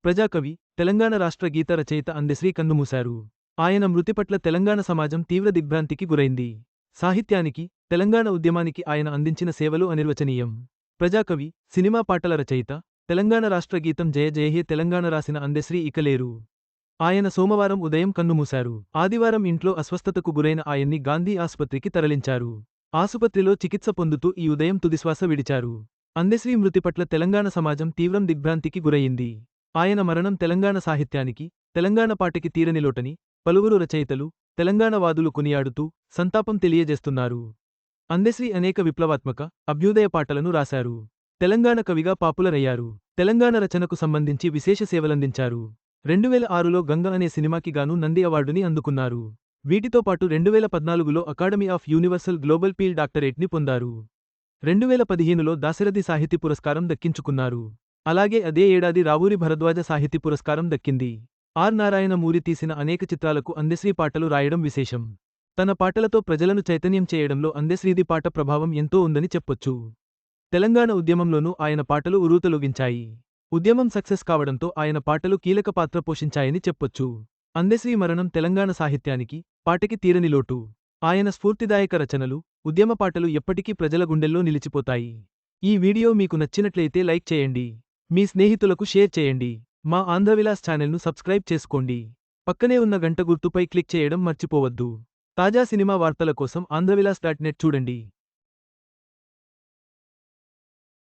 ప్రజాకవి, తెలంగాణ రాష్ట్ర గీత రచయిత అందెశ్రీ కన్నుమూశారు. ఆయన మృతి పట్ల తెలంగాణ సమాజం తీవ్ర దిగ్భ్రాంతికి గురైంది. సాహిత్యానికి, తెలంగాణ ఉద్యమానికి ఆయన అందించిన సేవలు అనిర్వచనీయం. ప్రజాకవి, సినిమా పాటల రచయిత, తెలంగాణ రాష్ట్ర గీతం జయ జయహే తెలంగాణ రాసిన అందెశ్రీ ఇక లేరు. ఆయన సోమవారం ఉదయం కన్నుమూశారు. ఆదివారం ఇంట్లో అస్వస్థతకు గురైన ఆయన్ని గాంధీ ఆసుపత్రికి తరలించారు. ఆసుపత్రిలో చికిత్స పొందుతూ ఈ ఉదయం తుదిశ్వాస విడిచారు. అందెశ్రీ మృతి పట్ల తెలంగాణ సమాజం తీవ్రం దిగ్భ్రాంతికి గురయింది. ఆయన మరణం తెలంగాణ సాహిత్యానికి, తెలంగాణ పాటకి తీరని లోటని పలువురు రచయితలు, తెలంగాణ వాదులు కొనియాడుతూ సంతాపం తెలియజేస్తున్నారు. అందెశ్రీ అనేక విప్లవాత్మక, అభ్యుదయ పాటలను రాశారు. తెలంగాణ కవిగా పాపులర్ అయ్యారు. తెలంగాణ రచనకు సంబంధించి విశేష సేవలందించారు. 2006లో గంగ అనే సినిమాకి గాను నంది అవార్డుని అందుకున్నారు. వీటితో పాటు 2014లో academy of universal global peace డాక్టరేట్ని పొందారు. 2015లో దాశరథి సాహితీ పురస్కారం దక్కించుకున్నారు. అలాగే అదే ఏడాది రావూరి భరద్వాజ సాహితీ పురస్కారం దక్కింది. ఆర్ నారాయణమూరి తీసిన అనేక చిత్రాలకు అందెశ్రీ పాటలు రాయడం విశేషం. తన పాటలతో ప్రజలను చైతన్యం చేయడంలో అందెశ్రీది పాట ప్రభావం ఎంతో ఉందని చెప్పొచ్చు. తెలంగాణ ఉద్యమంలోనూ ఆయన పాటలు ఉరూతలూగించాయి. ఉద్యమం సక్సెస్ కావడంతో ఆయన పాటలు కీలక పాత్ర పోషించాయని చెప్పొచ్చు. అందెశ్రీ మరణం తెలంగాణ సాహిత్యానికి, పాటకి తీరని లోటు. ఆయన స్ఫూర్తిదాయక రచనలు, ఉద్యమ పాటలు ఎప్పటికీ ప్రజల గుండెల్లో నిలిచిపోతాయి. ఈ వీడియో మీకు నచ్చినట్లయితే లైక్ చేయండి. మీ స్నేహితులకు షేర్ చేయండి. మా ఆంధ్రవిలాస్ ఛానల్ను సబ్స్క్రైబ్ చేసుకోండి. పక్కనే ఉన్న గంట గుర్తుపై క్లిక్ చేయడం మర్చిపోవద్దు. తాజా సినిమా వార్తల కోసం ఆంధ్రవిలాస్.net చూడండి.